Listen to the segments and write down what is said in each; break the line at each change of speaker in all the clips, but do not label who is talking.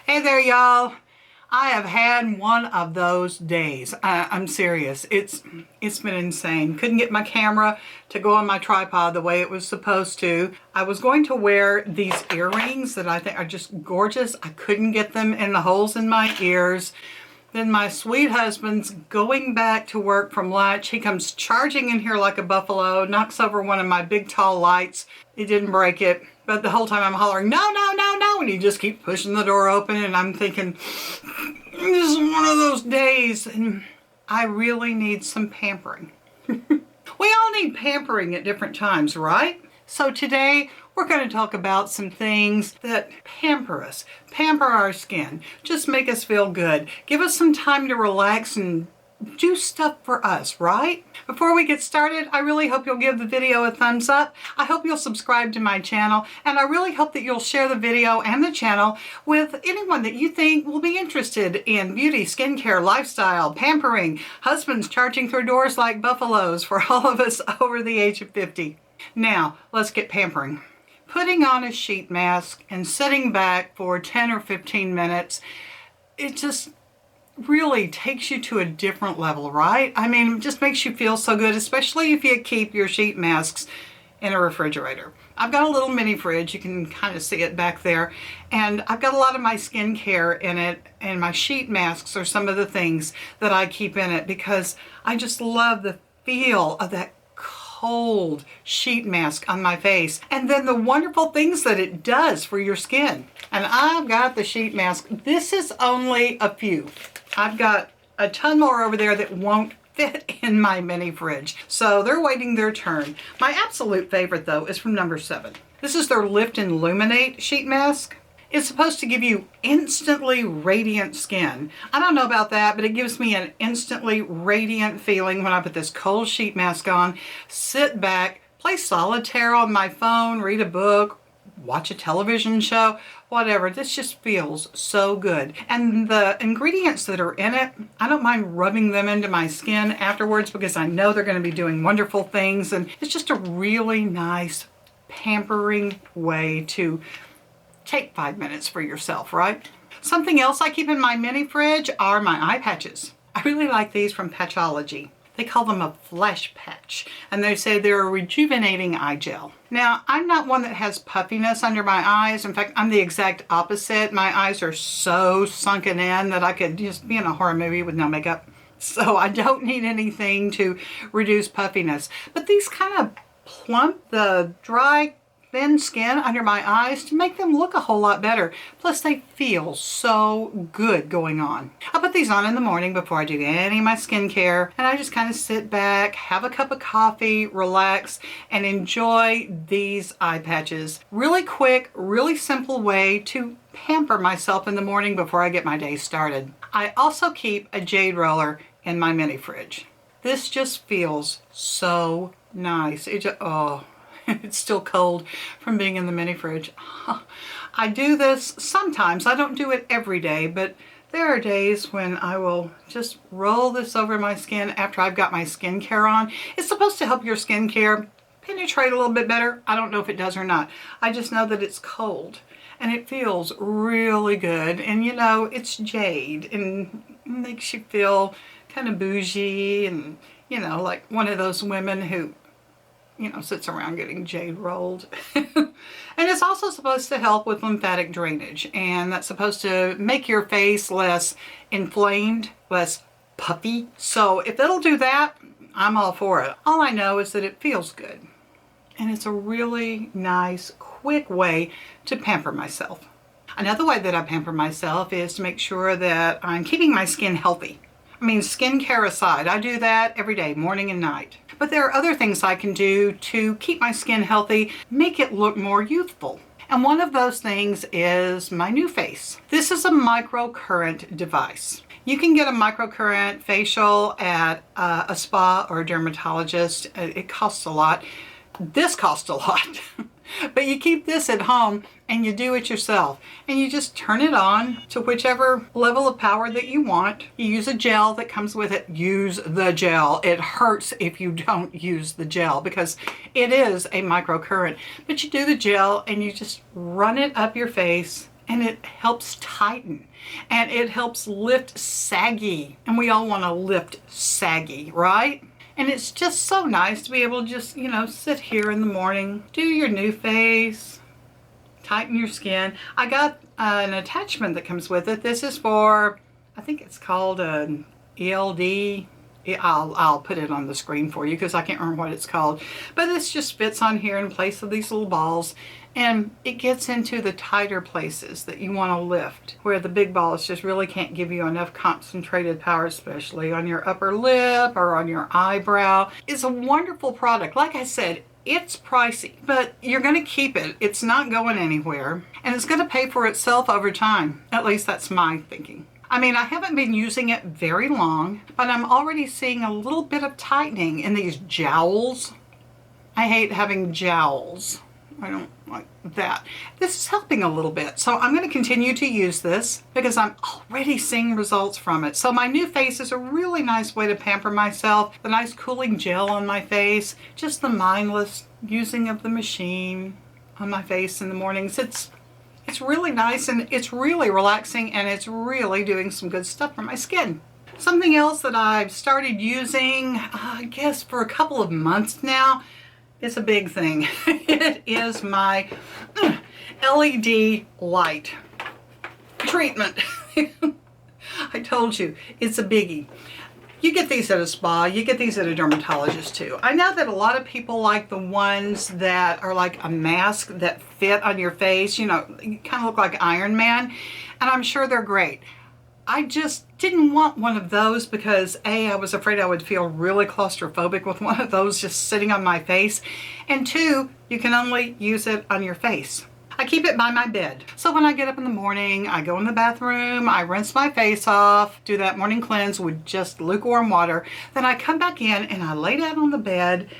Hey there, y'all. I have had one of those days. I'm serious. It's been insane. Couldn't get my camera to go on my tripod the way it was supposed to. I was going to wear these earrings that I think are just gorgeous. I couldn't get them in the holes in my ears. Then my sweet husband's going back to work from lunch. He comes charging in here like a buffalo, knocks over one of my big tall lights. He didn't break it, but the whole time I'm hollering, no, no, no, no, and he just keeps pushing the door open, and I'm thinking, this is one of those days, and I really need some pampering. We all need pampering at different times, right? So today, we're going to talk about some things that pamper us, pamper our skin, just make us feel good, give us some time to relax and do stuff for us, right? Before we get started, I really hope you'll give the video a thumbs up. I hope you'll subscribe to my channel, and I really hope that you'll share the video and the channel with anyone that you think will be interested in beauty, skincare, lifestyle, pampering, husbands charging through doors like buffaloes for all of us over the age of 50. Now, let's get pampering. Putting on a sheet mask and sitting back for 10 or 15 minutes, it just really takes you to a different level, right? I mean, it just makes you feel so good, especially if you keep your sheet masks in a refrigerator. I've got a little mini fridge, you can kind of see it back there, and I've got a lot of my skincare in it, and my sheet masks are some of the things that I keep in it because I just love the feel of that cold sheet mask on my face, and then the wonderful things that it does for your skin. And I've got the sheet mask. This is only a few. I've got a ton more over there that won't fit in my mini fridge, so they're waiting their turn. My absolute favorite though is from number 7. This is their Lift and Luminate sheet mask. It's supposed to give you instantly radiant skin. I don't know about that, but it gives me an instantly radiant feeling when I put this cold sheet mask on, sit back, play solitaire on my phone, read a book, watch a television show, whatever. This just feels so good. And the ingredients that are in it, I don't mind rubbing them into my skin afterwards because I know they're going to be doing wonderful things. And it's just a really nice pampering way to take 5 minutes for yourself, right? Something else I keep in my mini fridge are my eye patches. I really like these from Patchology. They call them a FlashPatch, and they say they're a rejuvenating eye gel. Now, I'm not one that has puffiness under my eyes. In fact, I'm the exact opposite. My eyes are so sunken in that I could just be in a horror movie with no makeup. So I don't need anything to reduce puffiness. But these kind of plump the dry, thin skin under my eyes to make them look a whole lot better. Plus they feel so good going on. I put these on in the morning before I do any of my skincare, and I just kind of sit back, have a cup of coffee, relax, and enjoy these eye patches. Really quick, really simple way to pamper myself in the morning before I get my day started. I also keep a Jade roller in my mini fridge. This just feels so nice. It just, oh. It's still cold from being in the mini fridge. I do this sometimes. I don't do it every day, but there are days when I will just roll this over my skin after I've got my skincare on. It's supposed to help your skincare penetrate a little bit better. I don't know if it does or not. I just know that it's cold and it feels really good. And you know, it's Jade and makes you feel kind of bougie and, you know, like one of those women who, you know, sits around getting Jade rolled. And it's also supposed to help with lymphatic drainage, and that's supposed to make your face less inflamed, less puffy. So if it'll do that, I'm all for it. All I know is that it feels good, and it's a really nice, quick way to pamper myself. Another way that I pamper myself is to make sure that I'm keeping my skin healthy. I mean, skincare aside, I do that every day, morning and night. But there are other things I can do to keep my skin healthy, make it look more youthful. And one of those things is my NuFace. This is a microcurrent device. You can get a microcurrent facial at a spa or a dermatologist. It costs a lot. This costs a lot. But you keep this at home and you do it yourself. And you just turn it on to whichever level of power that you want. You use a gel that comes with it. Use the gel. It hurts if you don't use the gel because it is a microcurrent. But you do the gel and you just run it up your face and it helps tighten, and it helps lift saggy, and we all want to lift saggy, right? And it's just so nice to be able to just, you know, sit here in the morning, do your NuFace, tighten your skin. I got an attachment that comes with it. This is for, I think it's called an ELD. I'll put it on the screen for you because I can't remember what it's called. But this just fits on here in place of these little balls, and it gets into the tighter places that you want to lift, where the big balls just really can't give you enough concentrated power, especially on your upper lip or on your eyebrow. It's a wonderful product. Like I said, it's pricey, but you're going to keep it. It's not going anywhere, and it's going to pay for itself over time. At least that's my thinking. I mean, I haven't been using it very long, but I'm already seeing a little bit of tightening in these jowls. I hate having jowls. I don't like that. This is helping a little bit, so I'm going to continue to use this because I'm already seeing results from it. So my NuFace is a really nice way to pamper myself. The nice cooling gel on my face, just the mindless using of the machine on my face in the mornings. It's really nice, and it's really relaxing, and it's really doing some good stuff for my skin. Something else that I've started using, I guess for a couple of months now, it's a big thing. It is my LED light treatment. I told you, it's a biggie. You get these at a spa, you get these at a dermatologist too. I know that a lot of people like the ones that are like a mask that fit on your face. You know, you kind of look like Iron Man, and I'm sure they're great. I just didn't want one of those because A, I was afraid I would feel really claustrophobic with one of those just sitting on my face, and two, you can only use it on your face. I keep it by my bed. So when I get up in the morning, I go in the bathroom, I rinse my face off, do that morning cleanse with just lukewarm water. Then I come back in and I lay down on the bed,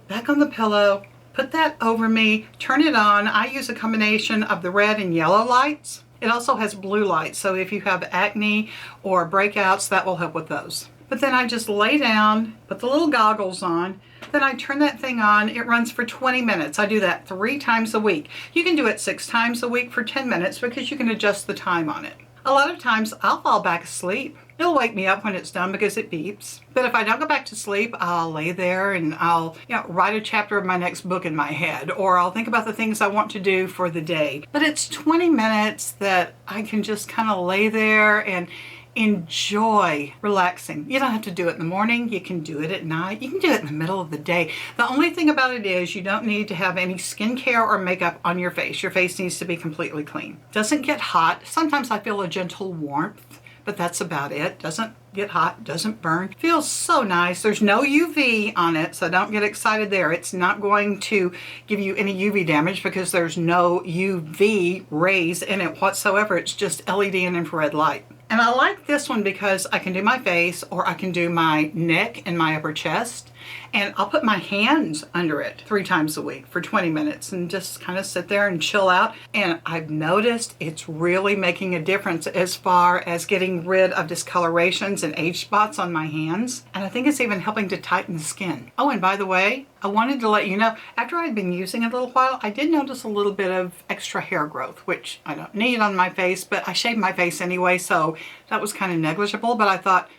back on the pillow, put that over me, turn it on. I use a combination of the red and yellow lights. It also has blue lights, so if you have acne or breakouts, that will help with those. But then I just lay down, put the little goggles on, then I turn that thing on. It runs for 20 minutes. I do that 3 times a week. You can do it 6 times a week for 10 minutes because you can adjust the time on it. A lot of times I'll fall back asleep. It'll wake me up when it's done because it beeps. But if I don't go back to sleep, I'll lay there and I'll, write a chapter of my next book in my head, or I'll think about the things I want to do for the day. But it's 20 minutes that I can just kind of lay there and enjoy relaxing. You don't have to do it in the morning. You can do it at night. You can do it in the middle of the day. The only thing about it is you don't need to have any skincare or makeup on your face. Your face needs to be completely clean. Doesn't get hot. Sometimes I feel a gentle warmth, but that's about it. Doesn't get hot, doesn't burn. Feels so nice. There's no UV on it, so don't get excited there. It's not going to give you any UV damage because there's no UV rays in it whatsoever. It's just LED and infrared light. And I like this one because I can do my face, or I can do my neck and my upper chest, and I'll put my hands under it 3 times a week for 20 minutes and just kind of sit there and chill out. And I've noticed it's really making a difference as far as getting rid of discolorations and age spots on my hands. And I think it's even helping to tighten the skin. Oh, and by the way, I wanted to let you know, after I'd been using it a little while, I did notice a little bit of extra hair growth, which I don't need on my face, but I shave my face anyway, so that was kind of negligible. But I thought,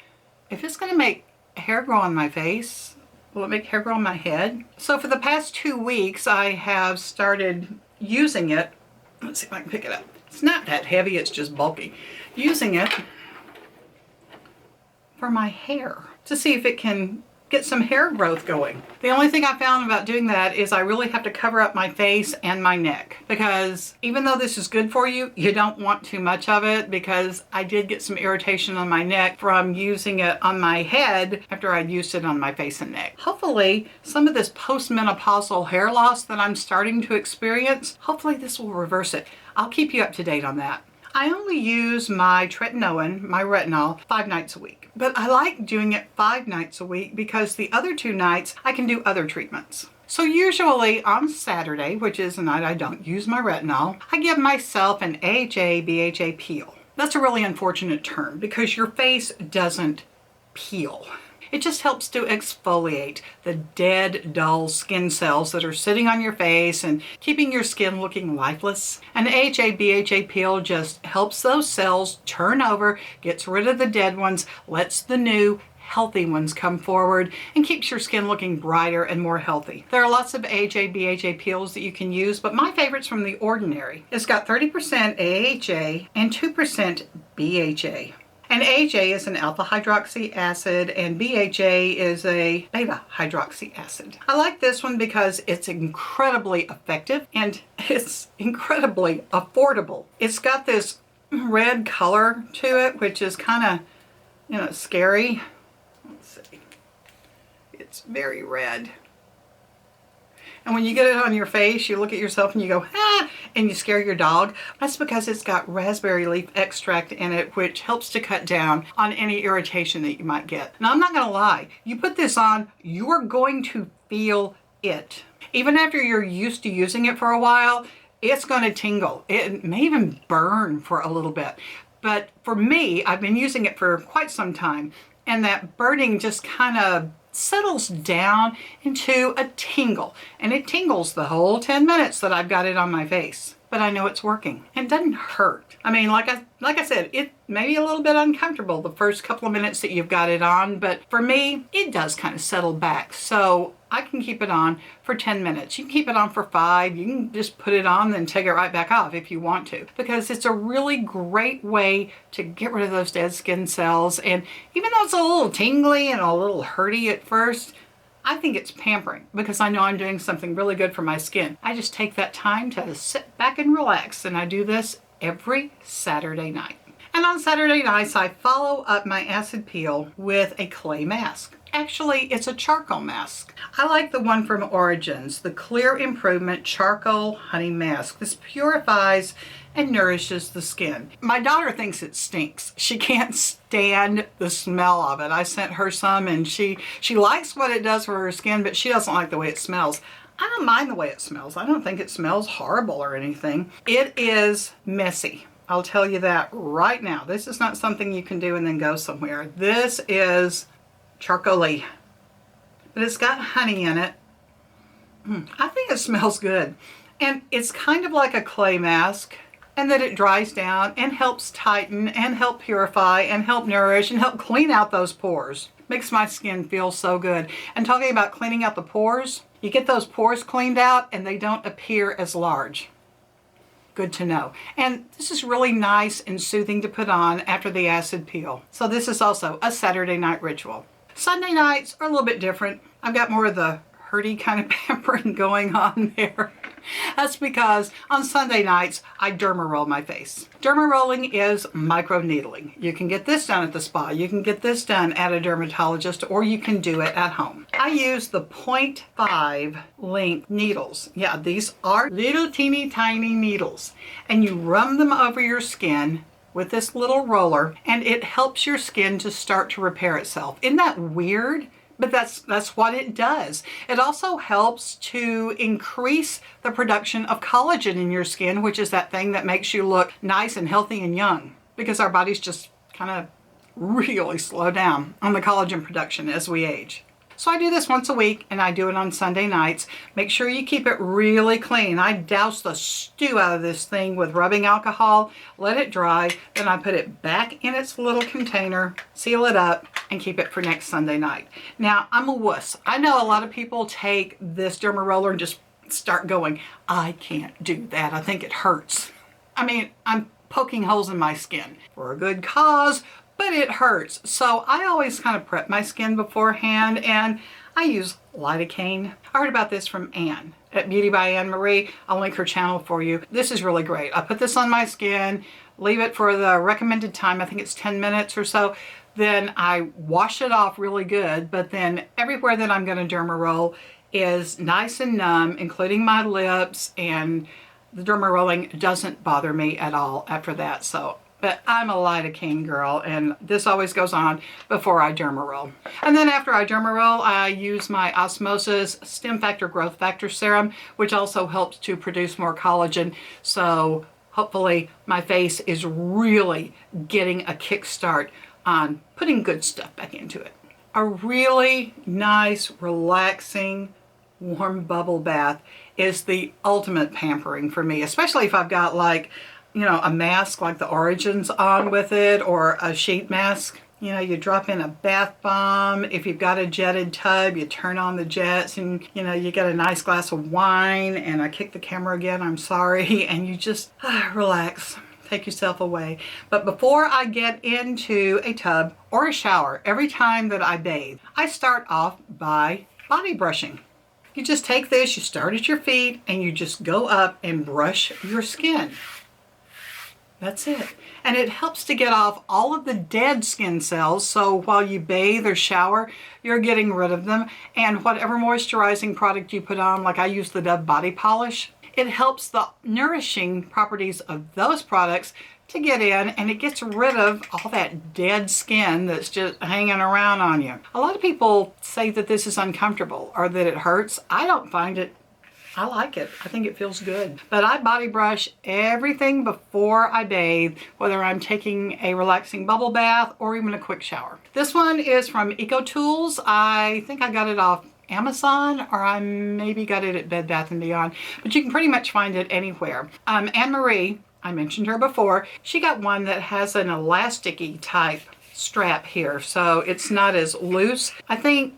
if it's going to make hair grow on my face, will it make hair grow on my head? So for the past 2 weeks, I have started using it. Let's see if I can pick it up. It's not that heavy, it's just bulky. Using it for my hair to see if it can get some hair growth going. The only thing I found about doing that is I really have to cover up my face and my neck, because even though this is good for you, you don't want too much of it, because I did get some irritation on my neck from using it on my head after I'd used it on my face and neck. Hopefully some of this postmenopausal hair loss that I'm starting to experience, hopefully this will reverse it. I'll keep you up to date on that. I only use my tretinoin, my retinol, 5 nights a week. But I like doing it 5 nights a week because the other 2 nights I can do other treatments. So usually on Saturday, which is the night I don't use my retinol, I give myself an AHA/BHA peel. That's a really unfortunate term because your face doesn't peel. It just helps to exfoliate the dead, dull skin cells that are sitting on your face and keeping your skin looking lifeless. An AHA BHA peel just helps those cells turn over, gets rid of the dead ones, lets the new healthy ones come forward, and keeps your skin looking brighter and more healthy. There are lots of AHA BHA peels that you can use, but my favorite's from The Ordinary. It's got 30% AHA and 2% BHA. And AHA is an alpha hydroxy acid and BHA is a beta hydroxy acid. I like this one because it's incredibly effective and it's incredibly affordable. It's got this red color to it, which is kind of, scary. Let's see. It's very red. And when you get it on your face, you look at yourself and you go, ah, and you scare your dog. That's because it's got raspberry leaf extract in it, which helps to cut down on any irritation that you might get. Now, I'm not going to lie. You put this on, you're going to feel it. Even after you're used to using it for a while, it's going to tingle. It may even burn for a little bit. But for me, I've been using it for quite some time, and that burning just kind of settles down into a tingle, and it tingles the whole 10 minutes that I've got it on my face. But I know it's working. It doesn't hurt. I mean, like I said, it may be a little bit uncomfortable the first couple of minutes that you've got it on, but for me, it does kind of settle back. So I can keep it on for 10 minutes. You can keep it on for 5. You can just put it on, then take it right back off if you want to, because it's a really great way to get rid of those dead skin cells. And even though it's a little tingly and a little hurty at first, I think it's pampering because I know I'm doing something really good for my skin. I just take that time to sit back and relax, and I do this every Saturday night. And on Saturday nights, I follow up my acid peel with a clay mask. Actually, it's a charcoal mask. I like the one from Origins, the Clear Improvement Charcoal Honey Mask. This purifies and nourishes the skin. My daughter thinks it stinks. She can't stand the smell of it. I sent her some and she likes what it does for her skin, but she doesn't like the way it smells. I don't mind the way it smells. I don't think it smells horrible or anything. It is messy. I'll tell you that right now. This is not something you can do and then go somewhere. This is charcoal-y, but it's got honey in it. I think it smells good. And it's kind of like a clay mask, and that it dries down and helps tighten and help purify and help nourish and help clean out those pores. Makes my skin feel so good. And talking about cleaning out the pores, you get those pores cleaned out and they don't appear as large. Good to know. And this is really nice and soothing to put on after the acid peel. So this is also a Saturday night ritual. Sunday nights are a little bit different. I've got more of the hurty kind of pampering going on there. That's because on Sunday nights, I dermaroll my face. Dermarolling is microneedling. You can get this done at the spa. You can get this done at a dermatologist, or you can do it at home. I use the 0.5 length needles. Yeah, these are little teeny tiny needles. And you run them over your skin with this little roller, and it helps your skin to start to repair itself. Isn't that weird? But that's what it does. It also helps to increase the production of collagen in your skin, which is that thing that makes you look nice and healthy and young, because our bodies just kind of really slow down on the collagen production as we age. So I do this once a week, and I do it on Sunday nights. Make sure you keep it really clean. I douse the stew out of this thing with rubbing alcohol, let it dry, then I put it back in its little container, seal it up, and keep it for next Sunday night. Now, I'm a wuss. I know a lot of people take this Dermaroller and just start going. I can't do that. I think it hurts. I mean, I'm poking holes in my skin for a good cause, but it hurts. So I always kind of prep my skin beforehand, and I use Lidocaine. I heard about this from Anne at Beauty by Anne Marie. I'll link her channel for you. This is really great. I put this on my skin, leave it for the recommended time. I think it's 10 minutes or so. Then I wash it off really good, but then everywhere that I'm going to dermaroll is nice and numb, including my lips, and the dermarolling doesn't bother me at all after that. So, but I'm a Lidocaine girl, and this always goes on before I dermaroll. And then after I dermaroll, I use my Osmosis Stem Factor Growth Factor Serum, which also helps to produce more collagen. So hopefully my face is really getting a kickstart on putting good stuff back into it. A really nice, relaxing, warm bubble bath is the ultimate pampering for me, especially if I've got like, you know, a mask like the Origins on with it, or a sheet mask. You know, you drop in a bath bomb. If you've got a jetted tub, you turn on the jets and, you know, you get a nice glass of wine, and I kicked the camera again, I'm sorry, and you just relax, take yourself away. But before I get into a tub or a shower, every time that I bathe, I start off by body brushing. You just take this, you start at your feet, and you just go up and brush your skin. That's it. And it helps to get off all of the dead skin cells, so while you bathe or shower, you're getting rid of them. And whatever moisturizing product you put on, like I use the Dove body polish, it helps the nourishing properties of those products to get in, and it gets rid of all that dead skin that's just hanging around on you. A lot of people say that this is uncomfortable or that it hurts. I don't find it. I like it. I think it feels good. But I body brush everything before I bathe, whether I'm taking a relaxing bubble bath or even a quick shower. This one is from EcoTools. I think I got it off Amazon, or I maybe got it at Bed Bath & Beyond, but you can pretty much find it anywhere. Anne-Marie, I mentioned her before, she got one that has an elasticy type strap here, so it's not as loose. I think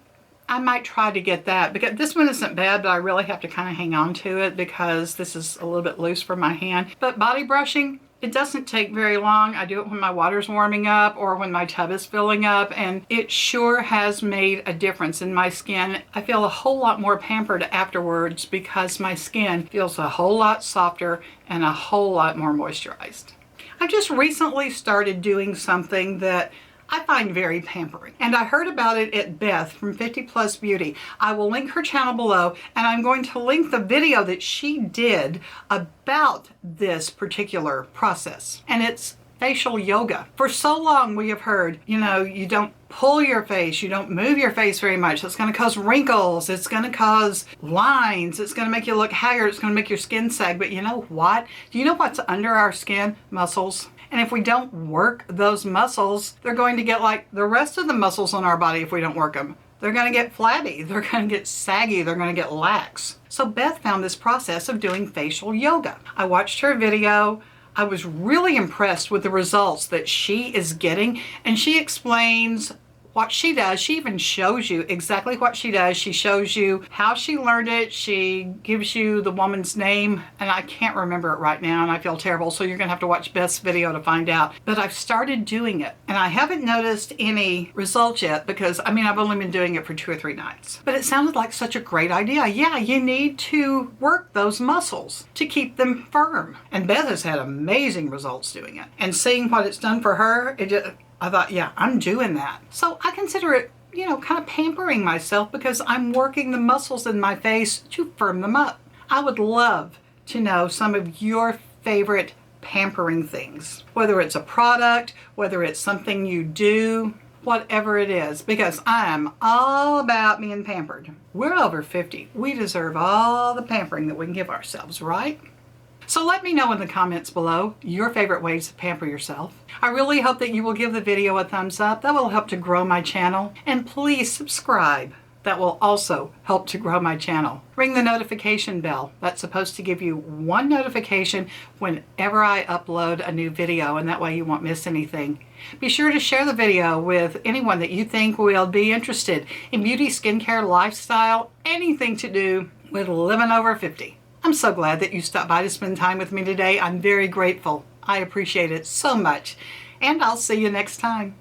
I might try to get that, because this one isn't bad, but I really have to kind of hang on to it because this is a little bit loose for my hand. But body brushing, it doesn't take very long. I do it when my water's warming up or when my tub is filling up, and it sure has made a difference in my skin. I feel a whole lot more pampered afterwards because my skin feels a whole lot softer and a whole lot more moisturized. I've just recently started doing something that I find very pampering, and I heard about it at Beth from 50 Plus Beauty. I will link her channel below, and I'm going to link the video that she did about this particular process, and it's facial yoga. For so long we have heard, you know, you don't pull your face, you don't move your face very much. It's going to cause wrinkles, it's going to cause lines, it's going to make you look haggard, it's going to make your skin sag. But you know what? Do you know what's under our skin? Muscles. And if we don't work those muscles, they're going to get like the rest of the muscles on our body if we don't work them. They're going to get flabby, they're going to get saggy, they're going to get lax. So Beth found this process of doing facial yoga. I watched her video. I was really impressed with the results that she is getting, and she explains what she does. She even shows you exactly what she does. She shows you how she learned it. She gives you the woman's name, and I can't remember it right now, and I feel terrible, so you're gonna have to watch Beth's video to find out. But I've started doing it, and I haven't noticed any results yet because, I mean, I've only been doing it for 2 or 3 nights. But it sounded like such a great idea. Yeah, you need to work those muscles to keep them firm. And Beth has had amazing results doing it. And seeing what it's done for her, I thought, yeah, I'm doing that. So I consider it, you know, kind of pampering myself because I'm working the muscles in my face to firm them up. I would love to know some of your favorite pampering things, whether it's a product, whether it's something you do, whatever it is, because I'm all about being pampered. We're over 50. We deserve all the pampering that we can give ourselves, right? So let me know in the comments below your favorite ways to pamper yourself. I really hope that you will give the video a thumbs up. That will help to grow my channel. And please subscribe. That will also help to grow my channel. Ring the notification bell. That's supposed to give you one notification whenever I upload a new video, and that way you won't miss anything. Be sure to share the video with anyone that you think will be interested in beauty, skincare, lifestyle, anything to do with living over 50. I'm so glad that you stopped by to spend time with me today. I'm very grateful. I appreciate it so much. And I'll see you next time.